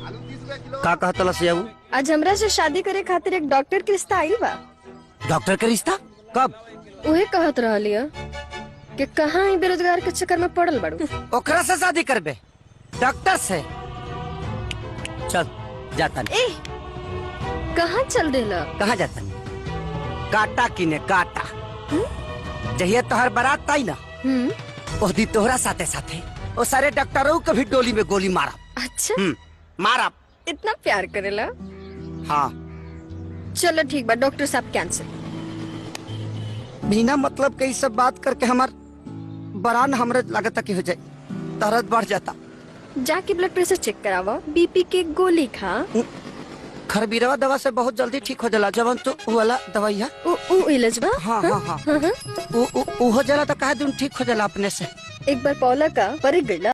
का कहता लसियाऊ? आज हमरा से शादी करे खातिर एक डॉक्टर के रिश्ता आइल बा। डॉक्टर का रिश्ता कब? उहे कहत रहलिया कि कहाँ ही बेरोजगार के चक्कर में पड़ल बाड़ू। ओकरा से शादी करबे? डॉक्टर से? चल जाता नहीं। ए कहाँ चल देला? कहाँ जाता नहीं? काटा किने काटा। जहिया तोहर बारात आई ना, उस दिन तोहरा साथे साथे वो सारे डॉक्टरों को भी डोली में गोली मारा। अच्छा मारा। इतना प्यार करेला? हाँ। चलो ठीक बा, डॉक्टर साहब कैंसिल। बिना मतलब के सब बात करके हमार बरान हमरे लागत की हो जाए, दर्द बढ़ जाता। जाके ब्लड प्रेशर चेक करावा, बीपी के गोली खा। खरबीरवा दवा से बहुत जल्दी ठीक हो जाला। जवन तो वाला दवाई है उ इलाज बा। हाँ हाँ हाँ। उ हो जाला तो कहा दिन ठीक हो जाला अपने से। एक बार पौला का पर गईला